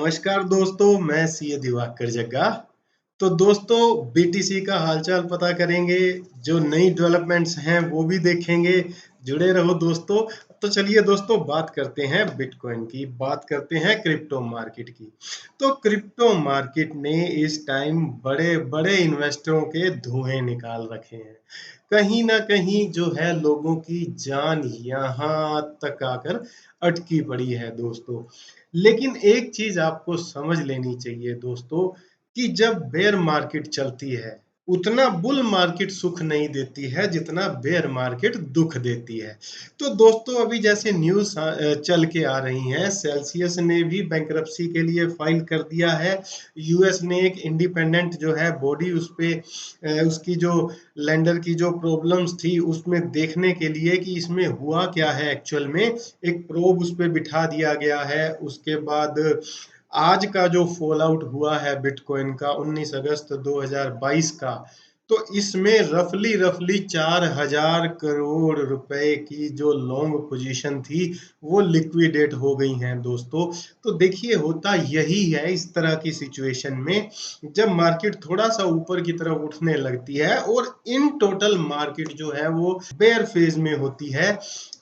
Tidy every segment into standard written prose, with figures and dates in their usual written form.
नमस्कार दोस्तों, मैं सीए दिवाकर जग्गा। तो दोस्तों बीटीसी का हालचाल पता करेंगे, जो नई डेवलपमेंट्स हैं वो भी देखेंगे। जुड़े रहो दोस्तों। तो चलिए दोस्तों बात करते हैं बिटकॉइन की, बात करते हैं क्रिप्टो मार्केट की। तो क्रिप्टो मार्केट ने इस टाइम बड़े बड़े इन्वेस्टरों के धुएं निकाल रखे हैं। कहीं ना कहीं जो है लोगों की जान यहाँ तक आकर अटकी पड़ी है दोस्तों। लेकिन एक चीज आपको समझ लेनी चाहिए दोस्तों कि जब बेयर मार्केट चलती है उतना बुल मार्केट सुख नहीं देती है जितना बेयर मार्केट दुख देती है। तो दोस्तों अभी जैसे न्यूज चल के आ रही हैं, सेल्सियस ने भी बैंकरप्सी के लिए फाइल कर दिया है। यूएस ने एक इंडिपेंडेंट जो है बॉडी उस पे उसकी जो लैंडर की जो प्रॉब्लम्स थी उसमें देखने के लिए कि इसमें हुआ क्या है एक्चुअल में, एक प्रोब उस पे बिठा दिया गया है। उसके बाद आज का जो फॉल आउट हुआ है बिटकॉइन का 19 अगस्त 2022 का, तो इसमें रफली रफली 4,000 करोड़ रुपए की जो लॉन्ग पोजीशन थी वो लिक्विडेट हो गई हैं दोस्तों। तो देखिए होता यही है इस तरह की सिचुएशन में, जब मार्केट थोड़ा सा ऊपर की तरफ उठने लगती है और इन टोटल मार्केट जो है वो बेयर फेज में होती है,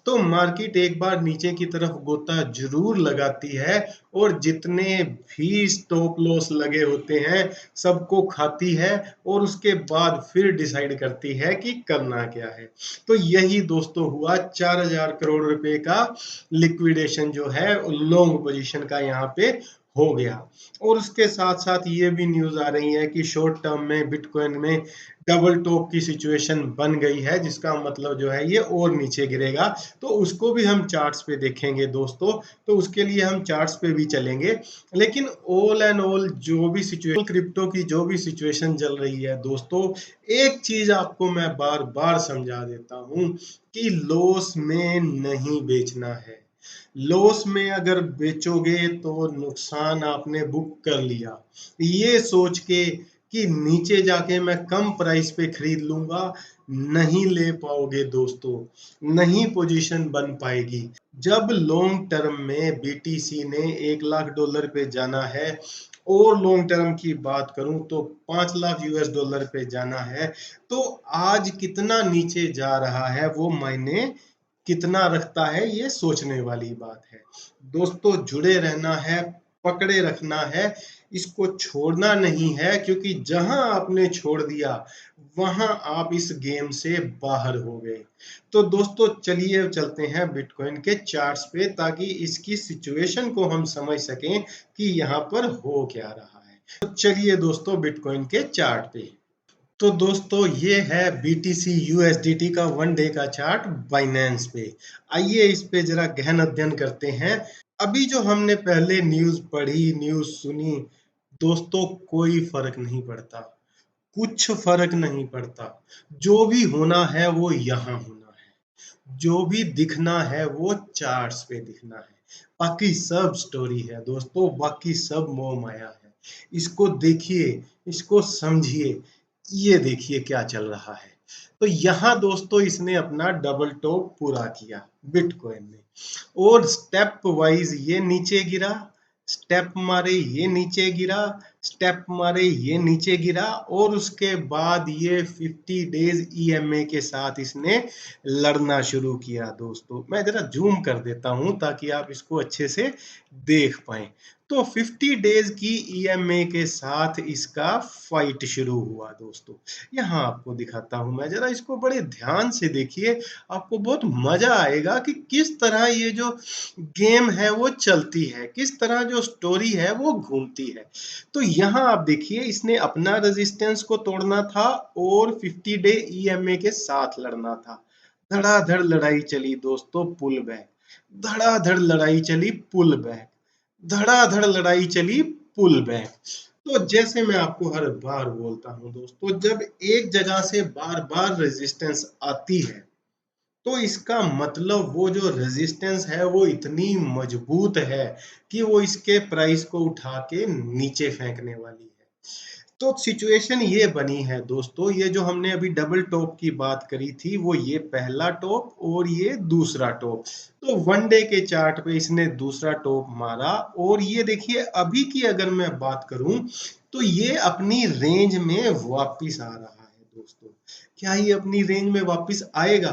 तो मार्केट एक बार नीचे की तरफ गोता जरूर लगाती है और जितने भी स्टॉप लॉस लगे होते हैं सबको खाती है और उसके बाद फिर डिसाइड करती है कि करना क्या है। तो यही दोस्तों हुआ, 4,000 करोड़ रुपए का लिक्विडेशन जो है लॉन्ग पोजीशन का यहाँ पे हो गया। और उसके साथ साथ ये भी न्यूज आ रही है कि शॉर्ट टर्म में बिटकॉइन में डबल टॉप की सिचुएशन बन गई है, जिसका मतलब जो है ये और नीचे गिरेगा। तो उसको भी हम चार्ट्स पे देखेंगे दोस्तों। तो उसके लिए हम चार्ट्स पे भी चलेंगे। लेकिन ऑल एंड ऑल जो भी सिचुएशन क्रिप्टो की जो भी सिचुएशन चल रही है दोस्तों, एक चीज आपको मैं बार बार समझा देता हूं कि लॉस में नहीं बेचना है। लॉस में अगर बेचोगे तो नुकसान आपने बुक कर लिया, ये सोच के कि नीचे जाके मैं कम प्राइस पे खरीद लूंगा, नहीं ले पाओगे दोस्तों, नहीं पोजीशन बन पाएगी। जब लॉन्ग टर्म में बीटीसी ने $1 लाख पे जाना है और लॉन्ग टर्म की बात करूं तो $5 लाख पे जाना है, तो आज कितना नीचे जा रहा है वो मायने कितना रखता है, ये सोचने वाली बात है दोस्तों। जुड़े रहना है, पकड़े रखना है, इसको छोड़ना नहीं है, क्योंकि जहां आपने छोड़ दिया वहां आप इस गेम से बाहर हो गए। तो दोस्तों चलिए चलते हैं बिटकॉइन के चार्ट्स पे, ताकि इसकी सिचुएशन को हम समझ सकें कि यहाँ पर हो क्या रहा है। तो चलिए दोस्तों बिटकॉइन के चार्ट पे। तो दोस्तों ये है बीटीसी यूएसडीटी का 1 डे का चार्ट बाइनेंस पे। आइए इस पे जरा गहन अध्ययन करते हैं। अभी जो हमने पहले न्यूज पढ़ी, न्यूज सुनी दोस्तों, कोई फर्क नहीं पड़ता, कुछ फर्क नहीं पड़ता। जो भी होना है वो यहाँ होना है, जो भी दिखना है वो चार्ट्स पे दिखना है। बाकी सब स्टोरी है दोस्तों, बाकी सब मोह माया है। इसको देखिए, इसको समझिए, ये देखिए क्या चल रहा है। तो यहाँ दोस्तों इसने अपना डबल टॉप पूरा किया बिटकॉइन ने, और स्टेप वाइज ये नीचे गिरा, स्टेप मारे ये नीचे गिरा, स्टेप मारे ये नीचे गिरा, और उसके बाद ये 50 डेज ईएमए के साथ इसने लड़ना शुरू किया दोस्तों। मैं जरा जूम कर देता हूं ताकि आप इसको अच्छे से देख पाए। तो 50 डेज की ईएमए के साथ इसका फाइट शुरू हुआ दोस्तों। यहाँ आपको दिखाता हूं मैं, जरा इसको बड़े ध्यान से देखिए, आपको बहुत मजा आएगा कि किस तरह ये जो गेम है वो चलती है, किस तरह जो स्टोरी है वो घूमती है। तो यहाँ आप देखिए, इसने अपना रेजिस्टेंस को तोड़ना था और 50 डे ईएमए के साथ लड़ना था। धड़ाधड़ लड़ाई चली दोस्तों, पुल बैक, धड़ाधड़ लड़ाई चली, पुल बैक, धड़ाधड़ लड़ाई चली, पुल बैक। तो जैसे मैं आपको हर बार बोलता हूं दोस्तों, जब एक जगह से बार बार रेजिस्टेंस आती है तो इसका मतलब वो जो रेजिस्टेंस है वो इतनी मजबूत है कि वो इसके प्राइस को उठा के नीचे फेंकने वाली है। तो सिचुएशन ये बनी है दोस्तों, ये जो हमने अभी डबल टॉप की बात करी थी, वो ये पहला टॉप और ये दूसरा टॉप। तो वन डे के चार्ट पे इसने दूसरा टॉप मारा और ये देखिए अभी की अगर मैं बात करूं तो ये अपनी रेंज में वापिस आ रहा है दोस्तों। क्या ये अपनी रेंज में वापिस आएगा?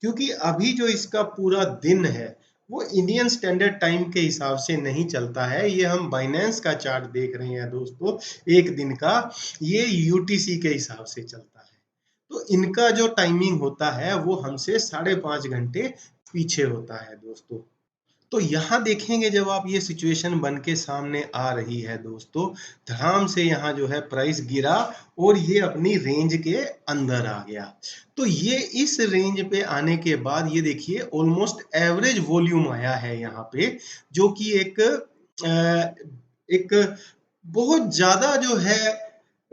क्योंकि अभी जो इसका पूरा दिन है वो इंडियन स्टैंडर्ड टाइम के हिसाब से नहीं चलता है। ये हम बाइनेंस का चार्ट देख रहे हैं दोस्तों, एक दिन का। ये यूटीसी के हिसाब से चलता है। तो इनका जो टाइमिंग होता है वो हमसे 5.5 घंटे पीछे होता है दोस्तों। तो यहाँ देखेंगे जब आप ये सिचुएशन बन के सामने आ रही है दोस्तों, धड़ाम से यहाँ जो है प्राइस गिरा और ये अपनी रेंज के अंदर आ गया। तो ये इस रेंज पे आने के बाद ये देखिए ऑलमोस्ट एवरेज वॉल्यूम आया है यहाँ पे, जो कि एक बहुत ज्यादा जो है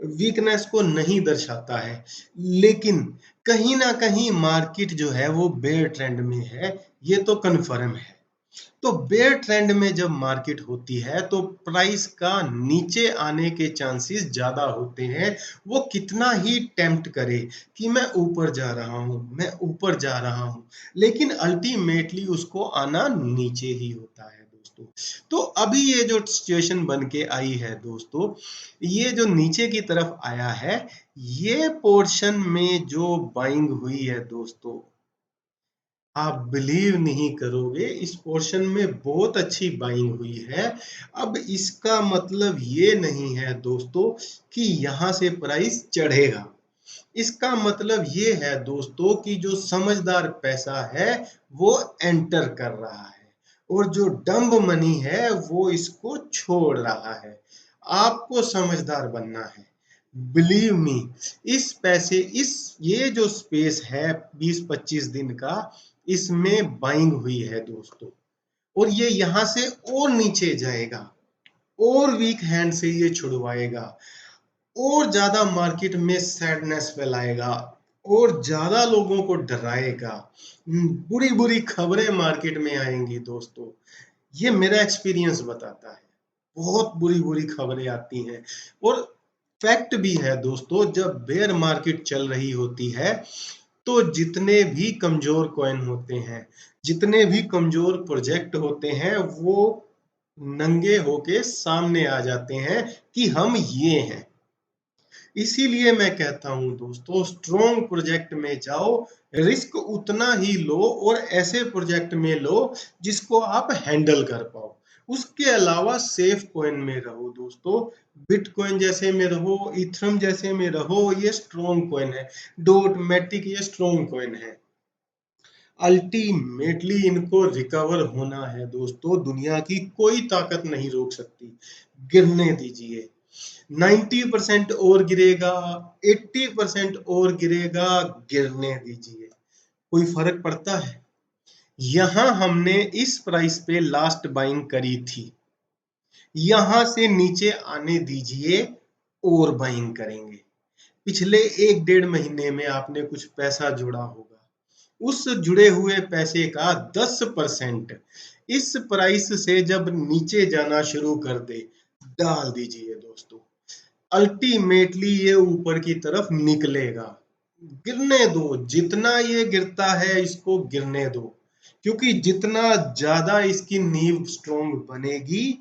वीकनेस को नहीं दर्शाता है। लेकिन कहीं ना कहीं मार्केट जो है वो बेयर ट्रेंड में है, ये तो कन्फर्म है। तो बेयर ट्रेंड में जब मार्केट होती है तो प्राइस का नीचे आने के चांसेस ज्यादा होते हैं। वो कितना ही टेम्प्ट करे कि मैं ऊपर जा रहा हूं, मैं ऊपर जा रहा हूं, लेकिन अल्टीमेटली उसको आना नीचे ही होता है दोस्तों। तो अभी ये जो सिचुएशन बन के आई है दोस्तों, ये जो नीचे की तरफ आया है, ये पोर्शन में जो बाइंग हुई है दोस्तों, आप बिलीव नहीं करोगे, इस पोर्शन में बहुत अच्छी बाइंग हुई है। अब इसका मतलब ये नहीं है दोस्तों कि यहां से प्राइस चढ़ेगा। इसका मतलब ये है दोस्तों कि जो समझदार पैसा है वो एंटर कर रहा है और जो डम्ब मनी है वो इसको छोड़ रहा है। आपको समझदार बनना है। बिलीव मी, इस पैसे इस ये जो स्पेस है 20-25 दिन का, इसमें बाइंग हुई है दोस्तों। और ये यहां से और नीचे जाएगा और वीक हैंड से ये छुड़वाएगा और ज्यादा मार्केट में सैडनेस फैलाएगा और ज्यादा लोगों को डराएगा। बुरी बुरी खबरें मार्केट में आएंगी दोस्तों। ये मेरा एक्सपीरियंस बताता है। बहुत बुरी बुरी खबरें आती हैं और फैक्ट भी है दोस्तों, जब बेयर मार्केट चल रही होती है तो जितने भी कमजोर कॉइन होते हैं, जितने भी कमजोर प्रोजेक्ट होते हैं, वो नंगे होके सामने आ जाते हैं कि हम ये हैं। इसीलिए मैं कहता हूं दोस्तों, स्ट्रॉन्ग प्रोजेक्ट में जाओ, रिस्क उतना ही लो और ऐसे प्रोजेक्ट में लो जिसको आप हैंडल कर पाओ। उसके अलावा सेफ कॉइन में रहो दोस्तों। बिटकॉइन जैसे में रहो, इथरम जैसे में रहो, ये स्ट्रॉन्ग कॉइन है। डोट मैटिक ये स्ट्रॉन्ग कॉइन है। अल्टीमेटली इनको रिकवर होना है दोस्तों, दुनिया की कोई ताकत नहीं रोक सकती। गिरने दीजिए। 90% और गिरेगा, 80% और गिरेगा, गिरने दीजिए। कोई फर्क पड़ता है? यहां हमने इस प्राइस पे लास्ट बाइंग करी थी, यहां से नीचे आने दीजिए और बाइंग करेंगे। पिछले 1-1.5 महीने में आपने कुछ पैसा जोड़ा होगा, उस जुड़े हुए पैसे का 10% इस प्राइस से जब नीचे जाना शुरू कर दे, डाल दीजिए दोस्तों। अल्टीमेटली ये ऊपर की तरफ निकलेगा। गिरने दो, जितना ये गिरता है इसको गिरने दो, क्योंकि जितना ज्यादा इसकी नींव स्ट्रोंग बनेगी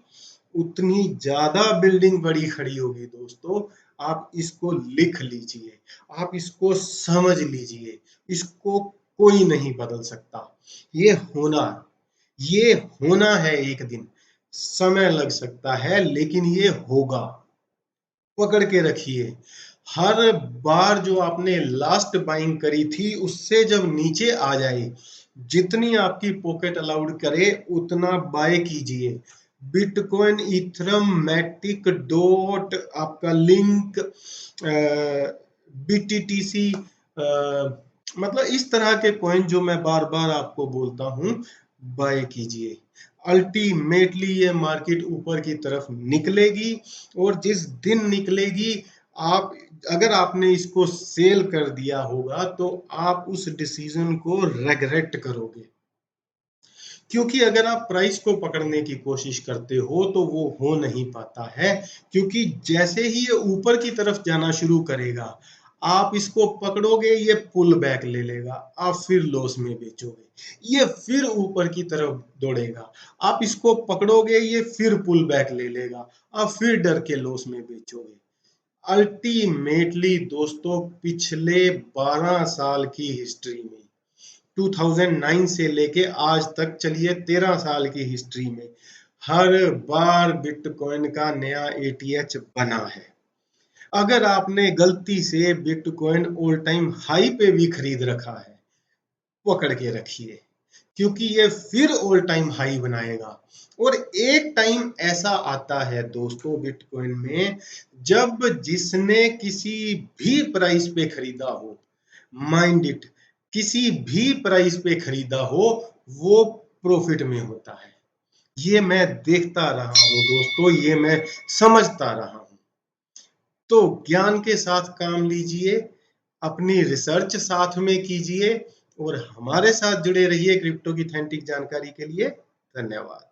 उतनी ज्यादा बिल्डिंग बड़ी खड़ी होगी दोस्तों। आप इसको लिख लीजिए, आप इसको समझ लीजिए, इसको कोई नहीं बदल सकता। ये होना ये होना है एक दिन। समय लग सकता है लेकिन ये होगा। पकड़ के रखिए। हर बार जो आपने लास्ट बाइंग करी थी उससे जब नीचे आ जाए, जितनी आपकी पॉकेट अलाउड करे उतना बाय कीजिए। बिटकॉइन, इथरम, मैटिक, डॉट, आपका लिंक, बीटीटीसी, मतलब इस तरह के कॉइन जो मैं बार बार आपको बोलता हूं, बाय कीजिए। अल्टीमेटली ये मार्केट ऊपर की तरफ निकलेगी और जिस दिन निकलेगी, आप अगर आपने इसको सेल कर दिया होगा तो आप उस डिसीजन को रेगरेट करोगे। क्योंकि अगर आप प्राइस को पकड़ने की कोशिश करते हो तो वो हो नहीं पाता है, क्योंकि जैसे ही ये ऊपर की तरफ जाना शुरू करेगा, आप इसको पकड़ोगे, ये पुल बैक ले लेगा, आप फिर लॉस में बेचोगे। ये फिर ऊपर की तरफ दौड़ेगा, आप इसको पकड़ोगे, ये फिर पुल बैक ले लेगा, आप फिर डर के लॉस में बेचोगे। अल्टीमेटली दोस्तों, पिछले 12 साल की हिस्ट्री में, 2009 से लेके आज तक, चलिए 13 साल की हिस्ट्री में, हर बार बिटकॉइन का नया एटीएच बना है। अगर आपने गलती से बिटकॉइन ऑल टाइम हाई पे भी खरीद रखा है, पकड़ के रखिए, क्योंकि ये फिर ऑल टाइम हाई बनाएगा। और एक टाइम ऐसा आता है दोस्तों बिटकॉइन में, जब जिसने किसी भी प्राइस पे खरीदा हो, माइंड इट, किसी भी प्राइस पे खरीदा हो, वो प्रॉफिट में होता है। ये मैं देखता रहा हूं दोस्तों, ये मैं समझता रहा हूं। तो ज्ञान के साथ काम लीजिए, अपनी रिसर्च साथ में कीजिए, और हमारे साथ जुड़े रहिए क्रिप्टो की ऑथेंटिक जानकारी के लिए। धन्यवाद।